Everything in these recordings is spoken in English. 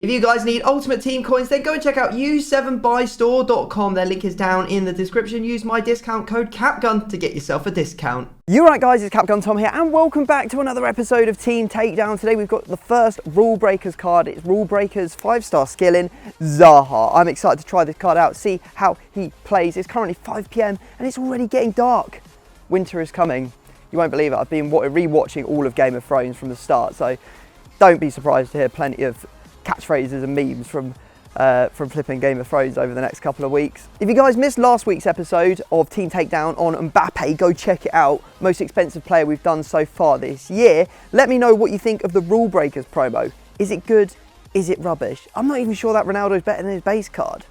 If you guys need Ultimate Team coins, then go and check out u7buystore.com. Their link is down in the description. Use my discount code CAPGUN to get yourself a discount. You right, guys, it's CapGun Tom here, and welcome back to another episode of Team Takedown. Today we've got the first Rulebreakers card. It's Rulebreakers 5-star skilling Zaha. I'm excited to try this card out, see how he plays. It's currently 5 PM and it's already getting dark. Winter is coming. You won't believe it. I've been re-watching all of Game of Thrones from the start, so don't be surprised to hear plenty of catchphrases and memes from flipping Game of Thrones over the next couple of weeks. If you guys missed last week's episode of Team Takedown on Mbappe, go check it out. Most expensive player we've done so far this year. Let me know what you think of the Rulebreakers promo. Is it good? Is it rubbish? I'm not even sure that Ronaldo's better than his base card.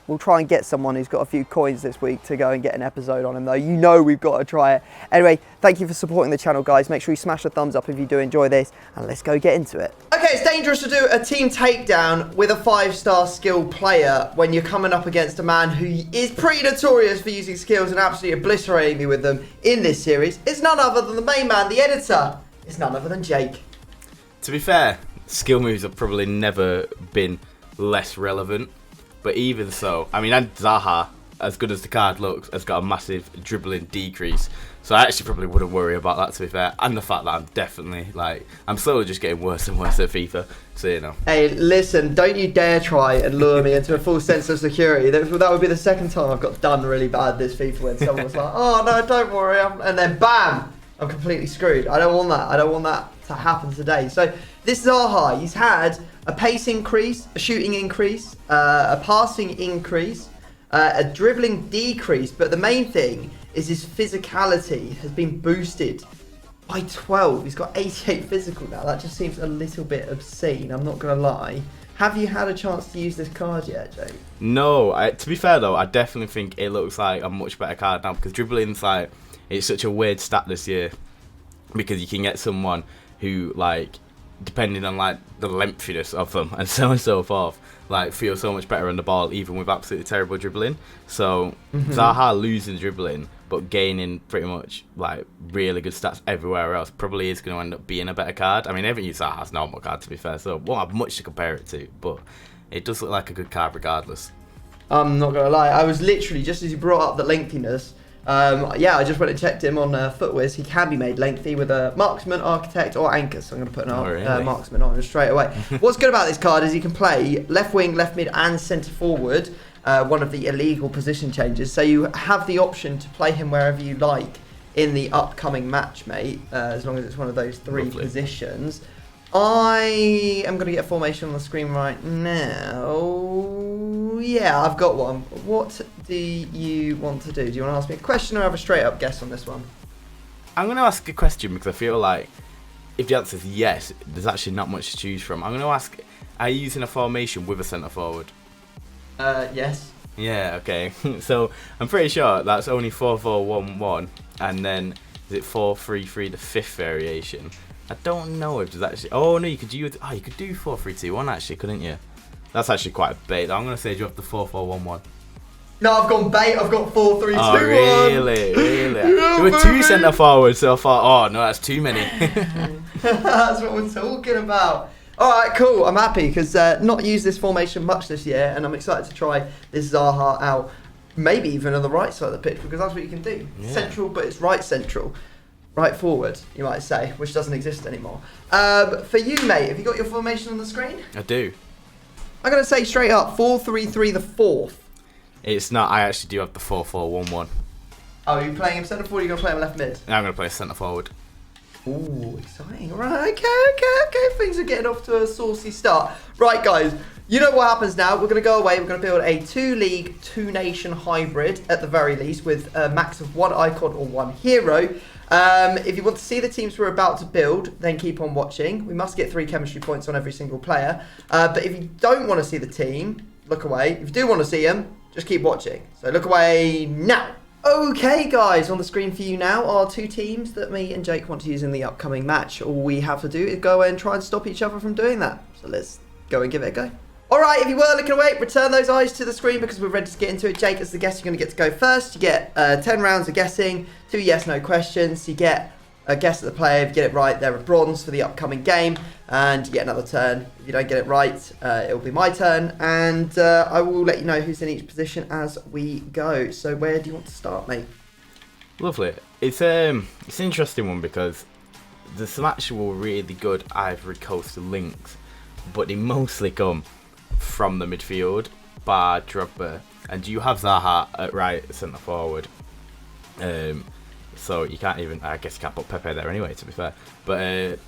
We'll try and get someone who's got a few coins this week to go and get an episode on him, though. You know we've got to try it. Anyway, thank you for supporting the channel, guys. Make sure you smash the thumbs up if you do enjoy this, and let's go get into it. Okay, it's dangerous to do a team takedown with a 5-star skill player when you're coming up against a man who is pretty notorious for using skills and absolutely obliterating me with them in this series. It's none other than the main man, the editor. It's none other than Jake. To be fair, skill moves have probably never been less relevant. But even so, I mean, and Zaha, as good as the card looks, has got a massive dribbling decrease. So I actually probably wouldn't worry about that, to be fair. And the fact that I'm definitely, I'm slowly just getting worse and worse at FIFA. So, you know. Hey, listen, don't you dare try and lure me into a false sense of security. That would be the second time I've got done really bad this FIFA when someone was like, oh, no, don't worry. And then, bam, I'm completely screwed. I don't want that. I don't want that to happen today. So this Zaha, he's had a pace increase, a shooting increase, a passing increase, a dribbling decrease, but the main thing is his physicality has been boosted by 12. He's got 88 physical now. That just seems a little bit obscene, I'm not going to lie. Have you had a chance to use this card yet, Jake? No, to be fair though, I definitely think it looks like a much better card now, because dribbling's it's such a weird stat this year, because you can get someone who, depending on the lengthiness of them and so on and so forth, feels so much better on the ball even with absolutely terrible dribbling. So Zaha losing dribbling but gaining pretty much really good stats everywhere else probably is going to end up being a better card. I mean, everyone uses Zaha's normal card, to be fair, so won't have much to compare it to, but it does look like a good card regardless. I'm not gonna lie, I was literally, just as you brought up the lengthiness, I just went and checked him on FootWiz. He can be made lengthy with a marksman, architect, or anchor. So I'm going to put an marksman on him straight away. What's good about this card is he can play left wing, left mid, and centre forward. One of the illegal position changes. So you have the option to play him wherever you like in the upcoming match, mate. As long as it's one of those three positions. I am going to get a formation on the screen right now. Yeah, I've got one. What do you want to do? Do you want to ask me a question or have a straight up guess on this one? I'm going to ask a question because I feel like if the answer is yes, there's actually not much to choose from. I'm going to ask, are you using a formation with a centre forward? Yes. Yeah, okay. So I'm pretty sure that's only 4-4-1-1 and then is it 4-3-3, the fifth variation? I don't know if there's actually... Oh, no, you could do 4-3-2-1 actually, couldn't you? That's actually quite a bait. I'm going to say you have the 4-4-1-1. No, I've gone bait. I've got 4-3-2-1. Oh, really? There were two centre forwards, so I thought, oh, no, that's too many. That's what we're talking about. All right, cool. I'm happy because not used this formation much this year, and I'm excited to try this Zaha out, maybe even on the right side of the pitch, because that's what you can do. Yeah. Central, but it's right central. Right forward, you might say, which doesn't exist anymore. For you, mate, have you got your formation on the screen? I do. I'm going to say straight up, 4-3-3 the fourth. It's not. I actually do have the 4-4-1-1. Oh, you're playing him centre forward, you're going to play him left mid? I'm going to play centre forward. Ooh, exciting. Right, okay. Things are getting off to a saucy start. Right, guys, you know what happens now. We're going to go away. We're going to build a 2-league, 2-nation hybrid, at the very least, with a max of 1 icon or 1 hero. If you want to see the teams we're about to build, then keep on watching. We must get 3 chemistry points on every single player. But if you don't want to see the team, look away. If you do want to see them, just keep watching. So look away now. Okay, guys, on the screen for you now are 2 teams that me and Jake want to use in the upcoming match. All we have to do is go and try and stop each other from doing that. So let's go and give it a go. All right, if you were looking away, return those eyes to the screen because we're ready to get into it. Jake, as the guest, you're going to get to go first. You get 10 rounds of guessing, 2 yes/no questions. You get guess at the player. If you get it right, they're a bronze for the upcoming game, and you get another turn. If you don't get it right, it will be my turn, and I will let you know who's in each position as we go. So where do you want to start, mate? Lovely. It's an interesting one because there's some actual really good Ivory Coast links, but they mostly come from the midfield, bar Drogba, and you have Zaha at right centre forward. So you can't even, I guess you can't put Pepe there anyway, to be fair. But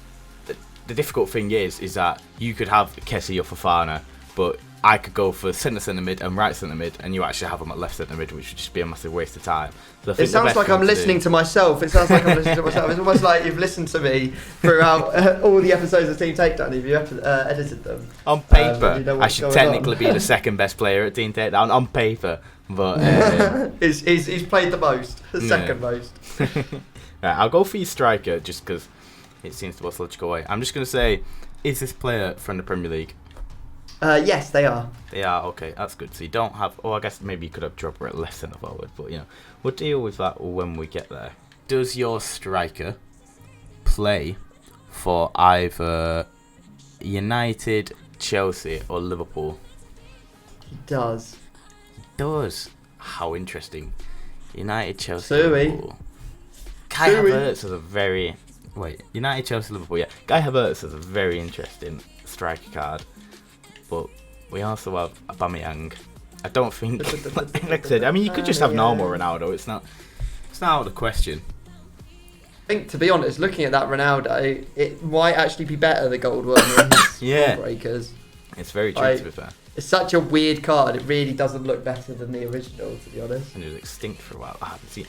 the difficult thing is that you could have Kessie or Fofana, but I could go for centre mid and right centre mid, and you actually have them at left centre mid, which would just be a massive waste of time. So it sounds like I'm listening to myself. It's almost like you've listened to me throughout all the episodes of Team Takedown if you edited them. On paper, I should technically be the second best player at Team Takedown, on paper. But he's played the most, the second most. Right, I'll go for your striker just because it seems the most logical way. I'm just going to say, is this player from the Premier League? Yes, they are. They are, okay, that's good. So you don't have, I guess maybe you could have Drogba at left centre forward, but we'll deal with that when we get there. Does your striker play for either United, Chelsea, or Liverpool? He does. Does. How interesting. United, Chelsea, Suey. Liverpool. Kai Havertz is a very... Wait, United, Chelsea, Liverpool, yeah. Kai Havertz is a very interesting striker card. But we also have Aubameyang. I don't think... like I said, I mean, you could just have normal Ronaldo. It's not out of the question. I think, to be honest, looking at that Ronaldo, it might actually be better, the gold one, than his Rulebreakers. It's very true, to be fair. It's such a weird card. It really doesn't look better than the original, to be honest. And it was extinct for a while. I haven't seen.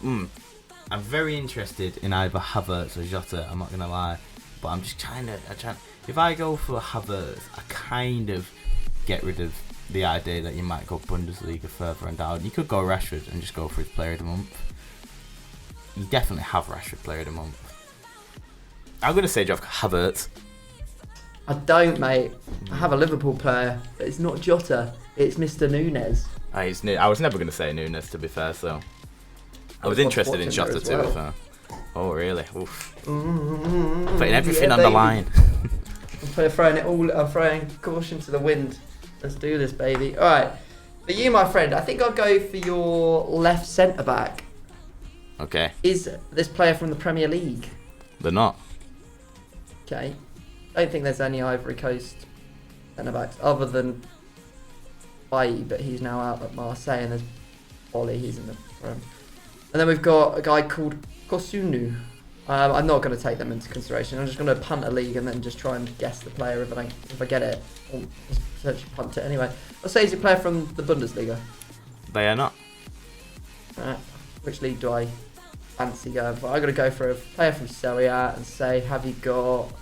I'm very interested in either Havertz or Jota. I'm not gonna lie, but I'm just trying. If I go for Havertz, I kind of get rid of the idea that you might go Bundesliga further and down. You could go Rashford and just go for his Player of the Month. You definitely have Rashford Player of the Month. I'm gonna say Jeff Havertz. I don't, mate. I have a Liverpool player, but it's not Jota. It's Mr. Nunes. I was never going to say Nunes, to be fair, so... I was interested in Jota, to be fair. Oh, really? Oof. Putting everything on the line. I'm throwing caution to the wind. Let's do this, baby. All right. For you, my friend, I think I'll go for your left centre-back. Okay. Is this player from the Premier League? They're not. Okay. I don't think there's any Ivory Coast centre-backs other than Bailly, but he's now out at Marseille, and there's Bolly, he's in the front. And then we've got a guy called Kosunu. I'm not going to take them into consideration. I'm just going to punt a league and then just try and guess the player if I get it. Or just punt it anyway. I'll say he's a player from the Bundesliga. They are not. Which league do I fancy going for? I'm going to go for a player from Serie A and say, have you got...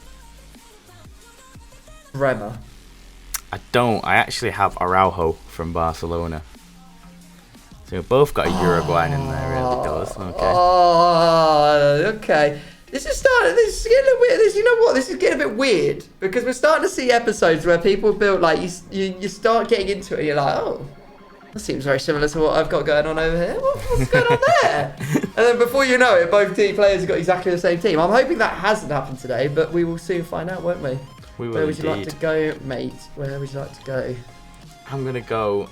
Bremer. I don't. I actually have Araujo from Barcelona. So we've both got a Uruguayan in there, really does. Okay. Oh, okay. This is getting a little weird. You know what? This is getting a bit weird because we're starting to see episodes where people build like you start getting into it. And you're like, oh, that seems very similar to what I've got going on over here. What's going on there? And then before you know it, both team players have got exactly the same team. I'm hoping that hasn't happened today, but we will soon find out, won't we? We will. Where would you like to go, mate? Where would you like to go? I'm going to go...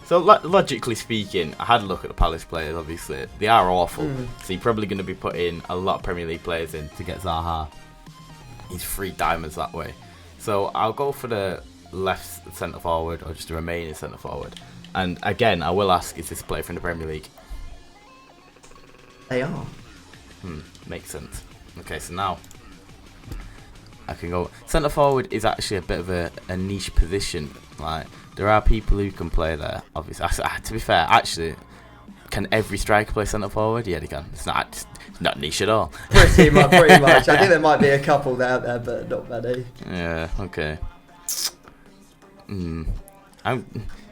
So, logically speaking, I had a look at the Palace players, obviously. They are awful. So you're probably going to be putting a lot of Premier League players in to get Zaha. He's 3 diamonds that way. So I'll go for the left centre-forward, or just the remaining centre-forward. And again, I will ask, is this player from the Premier League? They are. Makes sense. Okay, so now... I can go. Centre forward is actually a bit of a niche position. Like there are people who can play there. Obviously, to be fair, actually, can every striker play centre forward? Yeah, they can. It's not niche at all. Pretty much. I think there might be a couple out there, but not many. Yeah. Okay. I'm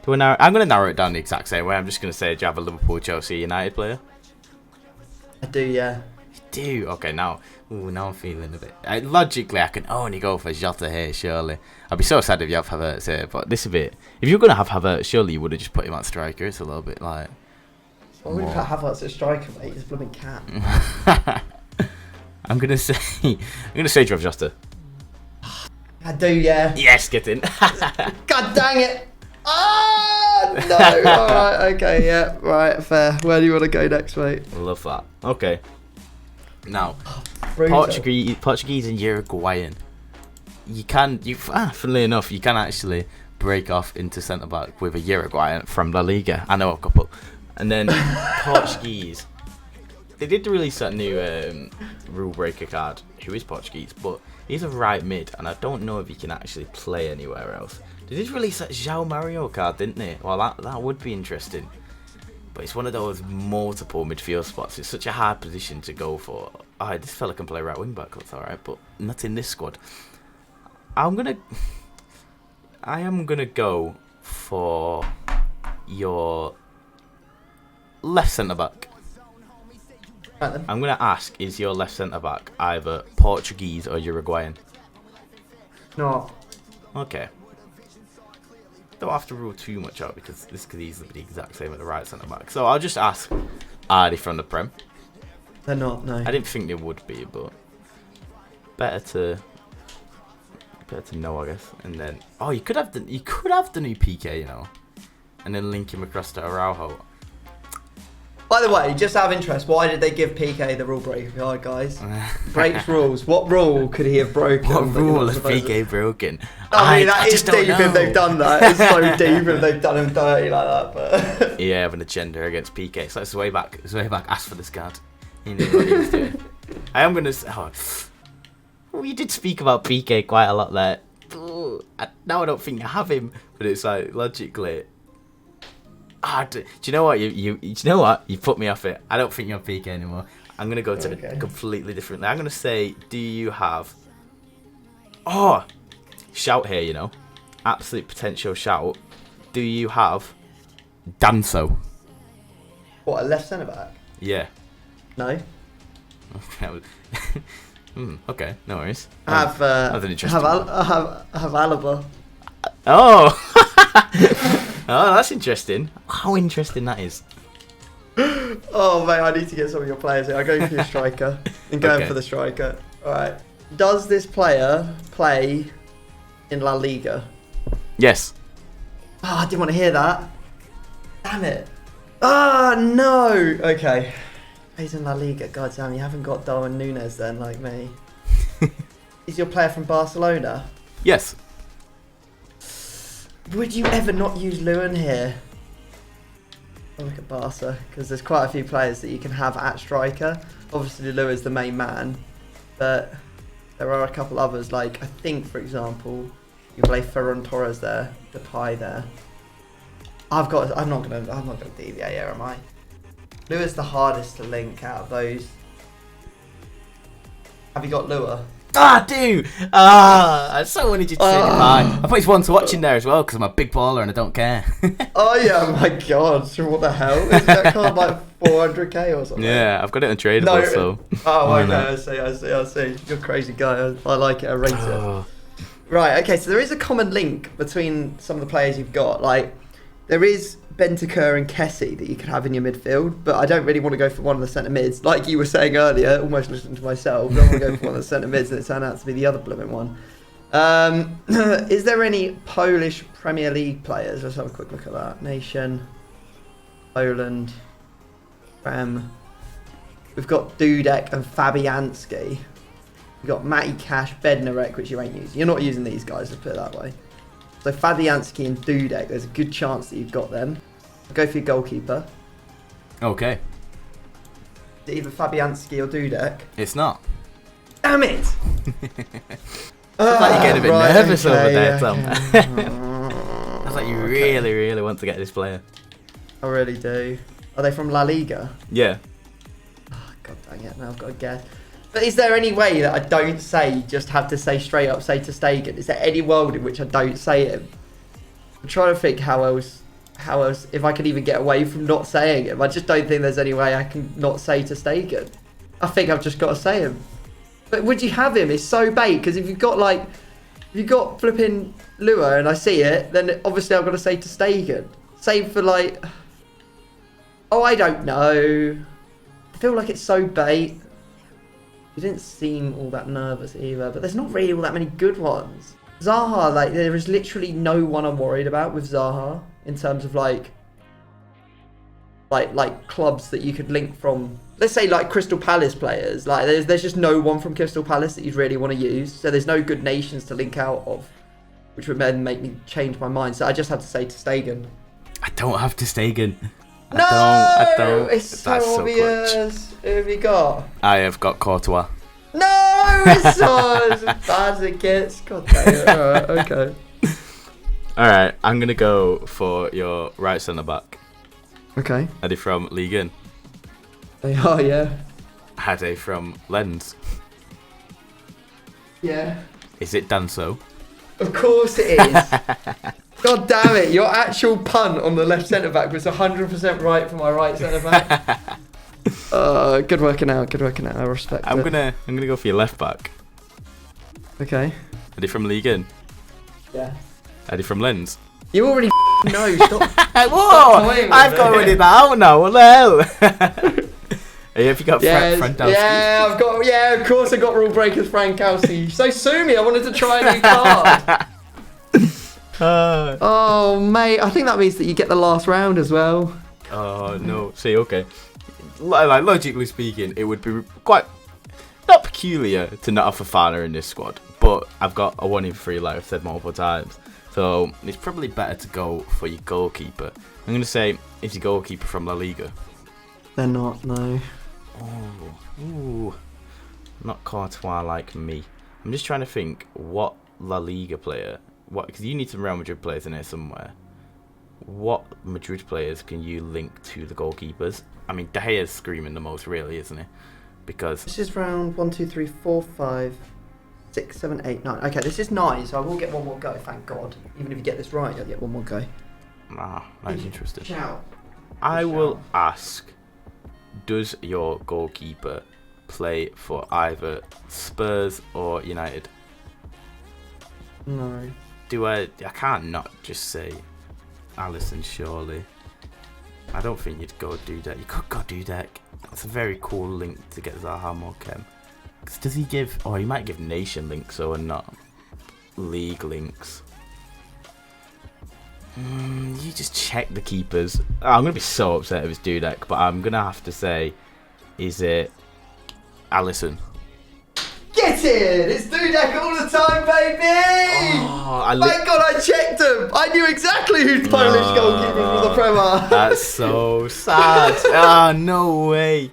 going to narrow it down the exact same way. I'm just going to say, do you have a Liverpool, Chelsea, United player? I do. Yeah. You do. Okay. Now I'm feeling a bit... logically, I can only go for Jota here, surely. I'd be so sad if you have Havertz here, but this is a bit... If you're going to have Havertz, surely you would have just put him at striker. It's a little bit like... Why would you put Havertz at striker, mate? He's a blooming cat. I'm gonna say Trev Jota. I do, yeah. Yes, get in. God dang it! Oh no! All right, okay, yeah, right, fair. Where do you want to go next, mate? I love that. Okay. Now, Brutal. Portuguese and Uruguayan. Funnily enough, you can actually break off into centre back with a Uruguayan from La Liga. I know a couple. And then Portuguese. They did release that new rule breaker card, who is Portuguese, but he's a right mid, and I don't know if he can actually play anywhere else. They did release that João Mario card, didn't they? Well, that would be interesting. But it's one of those multiple midfield spots. It's such a hard position to go for. This fella can play right wing back, that's alright, but not in this squad. I am gonna go for your left centre back. Right then. I'm gonna ask: is your left centre back either Portuguese or Uruguayan? No. Okay. Don't have to rule too much out because this could easily be the exact same at the right centre back. So I'll just ask: are they from the Prem? They're not. No. I didn't think they would be, but better to know, I guess. And then you could have the new PK, you know, and then link him across to Araujo. By the way, just out of interest, why did they give PK the rule breaker card, guys? Breaks rules. What rule could he have broken? What rule has PK broken? I mean, that is deep if they've done that. It's so deep if they've done him dirty like that. But yeah, have an agenda against PK. So it's way back. Ask for this card. He knew what he was doing. I am gonna say. We did speak about PK quite a lot there. Now I don't think I have him, but it's like logically. Do you know what? You know what? You put me off it. I don't think you're PK anymore. I'm gonna go to it completely differently. I'm gonna say, do you have? Shout here, you know, absolute potential shout. Do you have Danso? what, a left centre back? Yeah. No. Okay, no worries. I have Alaba. Oh, that's interesting. How interesting that is. Oh mate, I need to get some of your players here. I'm going for your striker. I'm going for the striker. Alright. Does this player play in La Liga? Yes. I didn't want to hear that. Damn it. No. Okay. Plays in La Liga. God damn, you haven't got Darwin Núñez then, like me. Is your player from Barcelona? Yes. Would you ever not use Lewin here? I'll look at Barca, because there's quite a few players that you can have at striker. Obviously Lewin's the main man, but there are a couple others, like I think, for example, you play Ferran Torres there, Depay there. I'm not gonna deviate here, am I? Lewis the hardest to link out of those. Have you got Lua? I do! I so wanted you to say Depay. I put his one to watch in there as well because I'm a big baller and I don't care. Oh yeah, my god, so what the hell? Is that card like 400k or something? Yeah, I've got it untradeable, so... Oh, okay, I see. You're a crazy guy. I like it, I rate it. Right, okay, so there is a common link between some of the players you've got. Like, there is Bentancur and Kessie that you could have in your midfield, but I don't really want to go for one of the centre mids. Like you were saying earlier, almost listening to myself, I don't want to go for one of the centre mids and it turned out to be the other blooming one. Is there any Polish Premier League players? Let's have a quick look at that. Nation, Poland, Prem. We've got Dudek and Fabianski. We've got Matty Cash, Bednarek, which you ain't using. You're not using these guys, let's put it that way. So Fabianski and Dudek, there's a good chance that you've got them. Go for your goalkeeper. Okay. Is it either Fabianski or Dudek? It's not. Damn it! I thought you're getting a bit nervous over there, Tom. I thought you really, really want to get this player. I really do. Are they from La Liga? Yeah. Oh, God dang it, now I've got to guess. But is there any way that I don't say, just have to say straight up, say to Stegen? Is there any world in which I don't say him? I'm trying to think how else, if I can even get away from not saying him. I just don't think there's any way I can not say to Stegen. I think I've just got to say him. But would you have him? It's so bait, because if you've got flipping Lua and I see it, then obviously I've got to say to Stegen. Same for like, I don't know. I feel like it's so bait. He didn't seem all that nervous either, but there's not really all that many good ones. Zaha, like, there is literally no one I'm worried about with Zaha in terms of like clubs that you could link from. Let's say like Crystal Palace players. Like there's just no one from Crystal Palace that you'd really want to use. So there's no good nations to link out of, which would then make me change my mind. So I just have to say to Stegen. I don't have to Stegen. I don't. It's so obvious. Who have you got? I have got Courtois. No, it's so as bad as it gets. God damn it. Alright, okay. Alright, I'm going to go for your right centre back. Okay. Are they from Ligue 1? They are, yeah. Are they from Lens? Yeah. Is it Danso? Of course it is. God damn it, your actual punt on the left centre-back was 100% right for my right centre-back. Good working out, I respect it. I'm gonna go for your left back. Okay. Are they from Ligue 1? Yeah. Are they from Lens? You already know, stop. Whoa! I've got already that out now, what the hell? Have you got Frankowski? Yeah, I've got, of course I got Rulebreakers Frankowski. So sue me, I wanted to try a new card. Oh, mate, I think that means that you get the last round as well. Oh, no. See, okay. Like, logically speaking, it would be quite, not peculiar to not have Fofana in this squad, but I've got a 1 in 3, like I've said multiple times. So it's probably better to go for your goalkeeper. I'm going to say, is your goalkeeper from La Liga? They're not, no. Oh, ooh. Not Courtois like me. I'm just trying to think what La Liga player, because you need some Real Madrid players in there somewhere. What Madrid players can you link to the goalkeepers? I mean, De Gea's screaming the most, really, isn't he? Because this is round 1, 2, 3, 4, 5, 6, 7, 8, 9. Okay, this is 9, so I will get one more go, thank God. Even if you get this right, you'll get one more go. Ah, that's interesting. Shout. I will ask, does your goalkeeper play for either Spurs or United? No. I can't not just say Alisson, surely. I don't think you'd go Dudek. You could go Dudek. That's a very cool link to get Zaha more chem. Does he give... Oh, he might give nation links, though, and not league links. You just check the keepers. Oh, I'm going to be so upset if it's Dudek, but I'm going to have to say, is it Alisson? Get it! It's Dudek all the time, baby! Oh, thank God I checked him! I knew exactly who's Polish goalkeepers for the Premier. That's so sad. Ah, no way.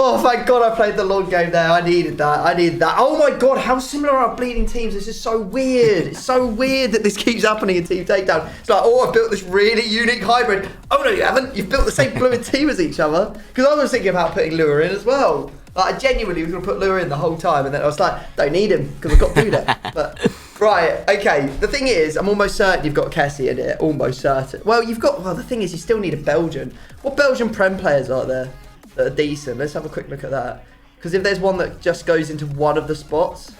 Oh, thank God I played the long game there. I needed that. Oh my God, how similar are our bleeding teams? This is so weird. It's so weird that this keeps happening in Team Takedown. It's like, oh, I've built this really unique hybrid. Oh, no, you haven't. You've built the same fluid team as each other. Because I was thinking about putting Lua in as well. Like, I genuinely was going to put Lua in the whole time. And then I was like, don't need him because I've got Dudek. But, right, okay. The thing is, I'm almost certain you've got Kessie in it. Almost certain. Well, the thing is, you still need a Belgian. What Belgian Prem players are there that are decent? Let's have a quick look at that. Because if there's one that just goes into one of the spots,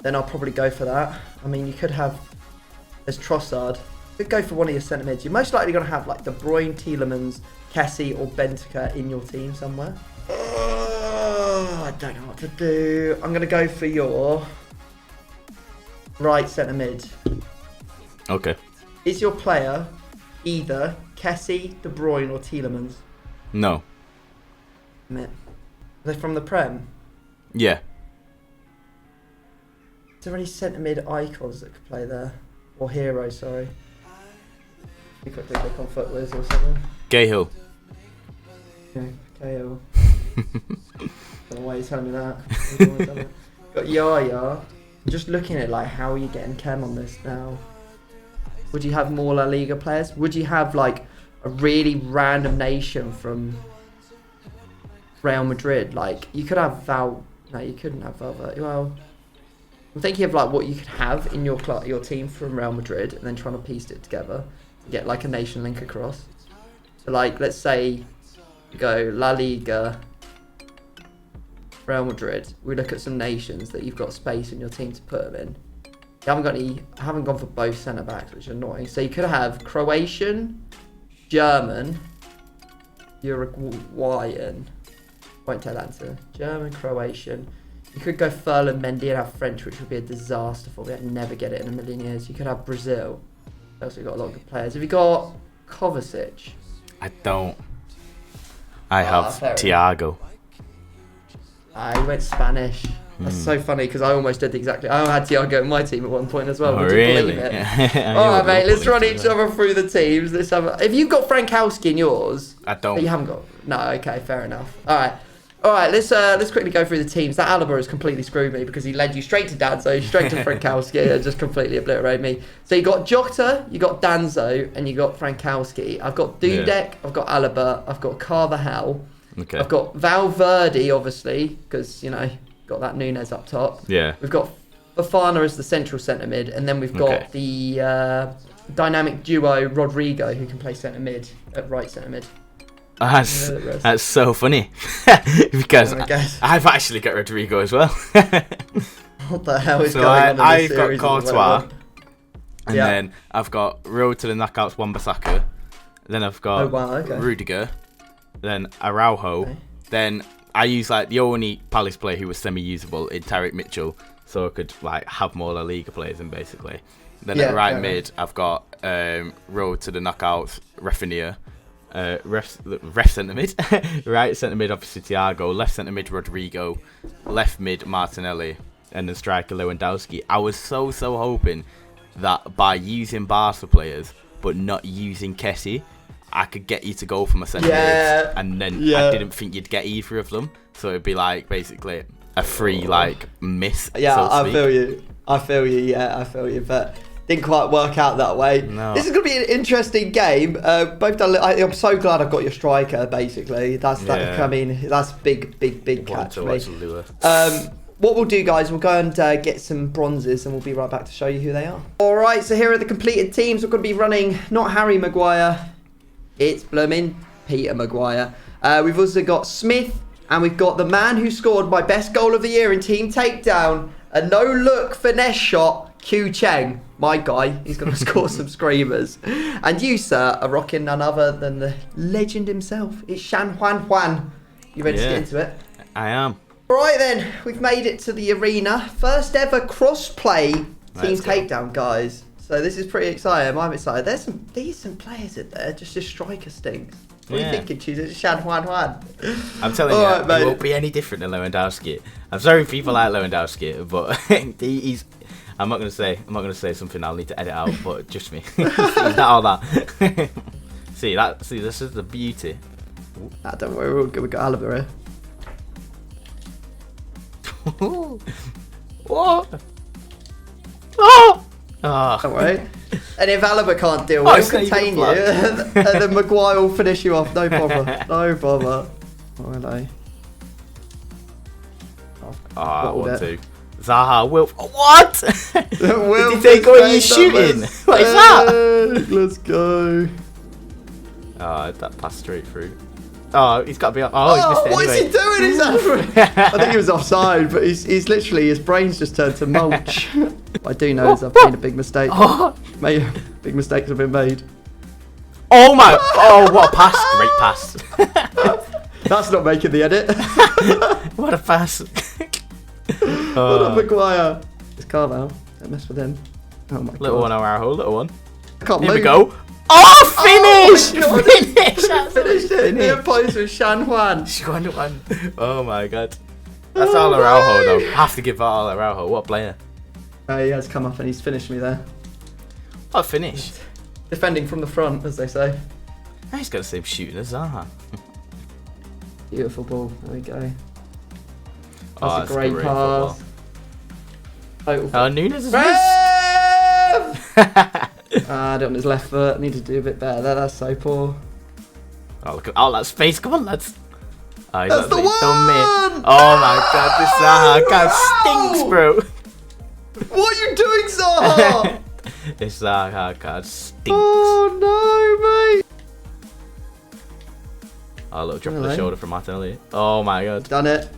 then I'll probably go for that. I mean, you could have, there's Trossard. You could go for one of your centre mids. You're most likely going to have like De Bruyne, Tielemans, Kessie or Benteke in your team somewhere. I don't know what to do. I'm going to go for your right centre mid. Okay. Is your player either Kessie, De Bruyne or Tielemans? No. Are they from the Prem? Yeah. Is there any centre mid icons that could play there? Or heroes, sorry. You quickly click on Footwiz or something. Cahill. Okay, Cahill. Don't know why you're telling me that. Got Yaya. Just looking at like how are you getting chem on this now? Would you have more La Liga players? Would you have like a really random nation from Real Madrid? Like you could have Val. No, you couldn't have Valverde. Well, I'm thinking of like what you could have in your team from Real Madrid, and then trying to piece it together to get like a nation link across. So like, let's say you go La Liga, Real Madrid. We look at some nations that you've got space in your team to put them in. You haven't gone for both centre backs, which is annoying. So you could have Croatian, German, Uruguayan, Won't take that into German, Croatian. You could go Furlan, Mendy and have French, which would be a disaster for me. I'd never get it in a million years. You could have Brazil. Also got a lot of good players. Have you got Kovacic? I don't. I have Thiago. You went Spanish. That's so funny because I almost did exactly. I had Thiago in my team at one point as well. Oh, Would you really? believe it? All right, mate. Let's run each other through the teams. Let's have. If you've got Frankowski in yours, I don't. You haven't got. No. Okay. Fair enough. All right. Let's quickly go through the teams. That Alaba has completely screwed me because he led you straight to Danzo, straight to Frankowski, and just completely obliterated me. So you got Jota, you got Danzo, and you got Frankowski. I've got Dudek, I've got Alaba, I've got Carvajal, I've got Valverde, obviously, because got that Nunes up top. Yeah. We've got Fofana as the central centre mid, and then we've got the dynamic duo Rodrigo who can play centre mid at right centre mid. That's so funny because I've actually got Rodrigo as well. What the hell is going on in this I've series? got Courtois, and then I've got Road to the Knockouts Wan-Bissaka, then I've got Rudiger, then Araujo, then I use like the only Palace player who was semi-usable in Tyrick Mitchell, so I could like have more La Liga players in basically. Then at right mid, I've got Road to the Knockouts Rafinha. Ref centre mid, right centre mid obviously Thiago, left centre mid Rodrigo, left mid Martinelli, and then striker Lewandowski. I was so hoping that by using Barca players but not using Kessie, I could get you to go for my centre mids, and then I didn't think you'd get either of them, so it'd be like basically a free like miss. Yeah, so I feel you, but didn't quite work out that way. No. This is going to be an interesting game. Both done. I'm so glad I've got your striker. Basically, that's big catch for me. What we'll do, guys, we'll go and get some bronzes, and we'll be right back to show you who they are. All right, so here are the completed teams. We're going to be running not Harry Maguire, it's blooming Peter Maguire. We've also got Smith, and we've got the man who scored my best goal of the year in Team Takedown, a no-look finesse shot. Q Cheng, my guy, he's going to score some screamers. And you, sir, are rocking none other than the legend himself. It's Shan Juan. You ready to get into it? I am. Right then, we've made it to the arena. First ever cross-play Team Takedown, guys. So this is pretty exciting. I'm excited. There's some decent players in there. Just your striker stinks. What are you thinking, choosing Shan Juan? I'm telling you, it won't be any different than Lewandowski. I'm sorry if people like Lewandowski, but he's... I'm not gonna say something I'll need to edit out, but just me. He's not all that. See, this is the beauty. Don't worry, we got Alaba here. What? Oh! Don't worry. And if Alaba can't deal with it, contain you, and then Maguire will finish you off. No bother. No bother. Oh, hello. I want to. Zaha, Wilf. What? Wilf, did he take away your shooting? What is that? Let's go. Oh, that passed straight through. Oh, he's got to be. Oh, he's missed it what anyway. is he doing? I think he was offside, but he's literally, his brain's just turned to mulch. What I do know is I've made a big mistake. Big mistakes have been made. Oh my! Oh, what a pass! Great pass. That's not making the edit. What a pass. What up, Maguire? It's Carval. Don't mess with him. Oh my god. Little one, Araujo, little one. I can't Here move. we go. Oh, finish! Oh Finish! Finished it. Near post with Shan Juan. Oh my god. That's all Araujo though. Have to give that all Araujo. What a player. He has come up and he's finished me there. What a finish. Defending from the front, as they say. He's got the same shooting as Zaha. Beautiful ball. There we go. That's a great pass. Nunes is on his left foot. Need to do a bit better there. That's so poor. Oh, look at all that space. Come on, lads. Oh, that's the one! Oh my god, this Zaha guy stinks, bro. What are you doing, Zaha? This Zaha card stinks. Oh no, mate. Oh, a little drop of the shoulder from Martinelli. Oh my god. Done it.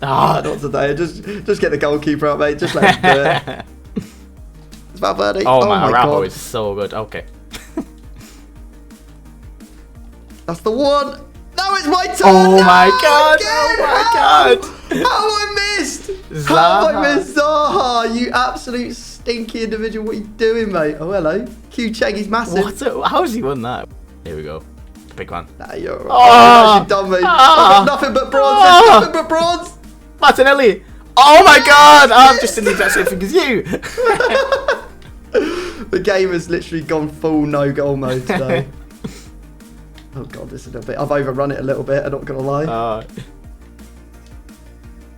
Ah, not today. Just get the goalkeeper out, mate. Just let him do it. It's Valverde. Oh my Araujo is so good. Okay. That's the one. No, it's my turn. Oh No, my god! again. Oh my god! How have I missed? Zaha. How have I missed Zaha? You absolute stinky individual. What are you doing, mate? Oh, hello. Q Cheng, he's massive. How has he won that? Here we go. Big one. Nah, you're right. Oh. You've done me. Oh. I've got nothing but bronze. Oh. There's nothing but bronze. Martinelli! Oh my god! I'm just in the exact same thing as you! The game has literally gone full no-goal mode today. Oh god, this is a bit... I've overrun it a little bit, I'm not going to lie.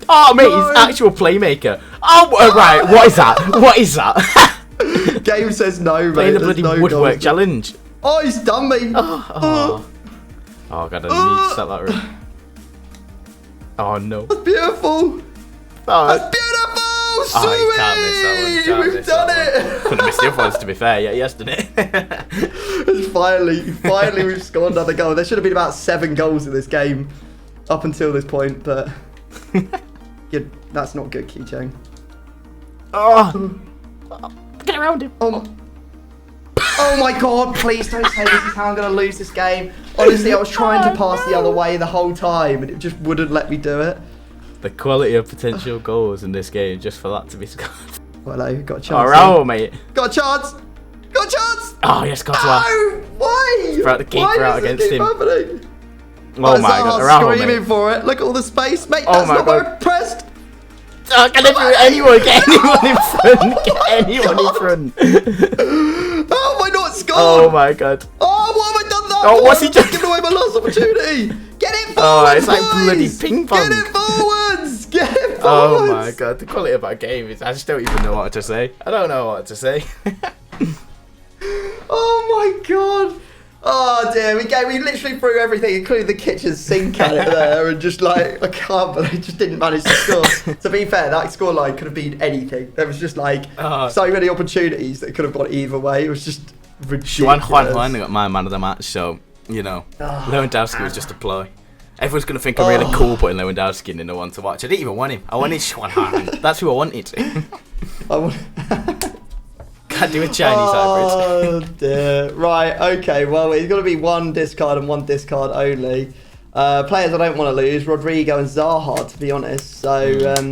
Oh mate, No. he's actual playmaker. Oh, right, what is that? What is that? Game says no, mate. Playing the There's bloody no woodwork goals. challenge. Oh, he's done me. Oh god, I need to stop that room. Oh no. That's beautiful. Oh, That's beautiful. Sweet. you can't miss that one. We've done it. Couldn't have missed the other ones, to be fair. Yeah, yesterday. Finally, we've scored another goal. There should have been about 7 goals in this game up until this point, but that's not good, Q Cheng. Oh, get around him. Oh my god, please don't say this is how I'm going to lose this game. Honestly, I was trying to pass the other way the whole time and it just wouldn't let me do it. The quality of potential goals in this game just for that to be scored. Well, hello, got a chance. Oh, mate. Got a chance. Got a chance. Oh, yes, got to that. No, why? Throw the keeper Why out does against this keep him. happening? Oh my god, Zaha's Araujo, screaming mate. for it. Look at all the space, mate. Oh That's my not where God. I pressed. Oh, get anyone in front. Get anyone in front. How have I not scored? Oh my god. Oh, what have I done that Oh, for? what's he I've doing? given away my last opportunity. Get it forwards, Oh, it's like boys. bloody ping pong. Get it forwards. Get it forwards. Oh my god, the quality of that game is. I just don't even know what to say. I don't know what to say. Oh my god. Oh dear, we literally threw everything, including the kitchen sink at it there, and just like, I can't believe just didn't manage to score. To be fair, that scoreline could have been anything. There was just like so many opportunities that could have gone either way. It was just ridiculous. Juan got my man of the match, so, you know, Lewandowski was just a ploy. Everyone's going to think I'm really cool putting Lewandowski in the one to watch. I didn't even want him. I wanted Juan. That's who I wanted. Can't do a Chinese hybrid. Oh dear. Right, okay, well, it's got to be one discard and one discard only. Players I don't want to lose, Rodrigo and Zaha, to be honest. So,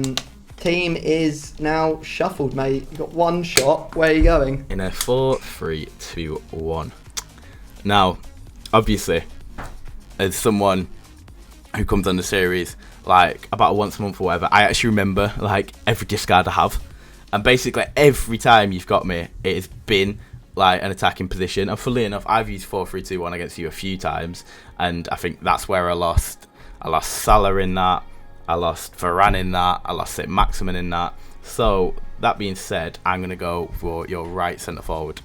team is now shuffled, mate. You've got one shot. Where are you going? In a 4-3-2-1. Now, obviously, as someone who comes on the series, like, about once a month or whatever, I actually remember, like, every discard I have. And basically, every time you've got me, it has been like an attacking position. And funnily enough, I've used 4-3-2-1 against you a few times, and I think that's where I lost. I lost Salah in that. I lost Varane in that. I lost St. Maximin in that. So that being said, I'm gonna go for your right centre forward.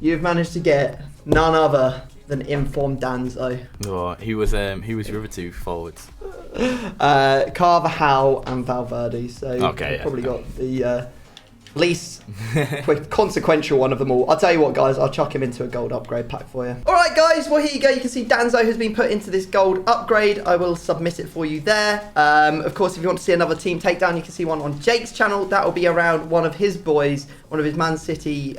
You've managed to get none other than informed Danzo. Oh, who was your other two forwards? Carvajal and Valverde. So Okay, you've probably got the least consequential one of them all. I'll tell you what, guys, I'll chuck him into a gold upgrade pack for you. All right, guys, well, here you go. You can see Danzo has been put into this gold upgrade. I will submit it for you there. Of course, if you want to see another team takedown, you can see one on Jake's channel. That will be around one of his boys, one of his Man City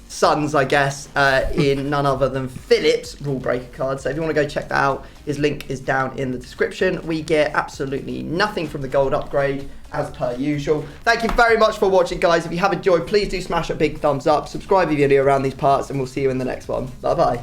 sons, I guess, in none other than Philip's Rulebreaker card. So if you want to go check that out, his link is down in the description. We get absolutely nothing from the gold upgrade, as per usual. Thank you very much for watching, guys. If you have enjoyed, please do smash a big thumbs up, subscribe if you're new around these parts, and we'll see you in the next one. Bye bye.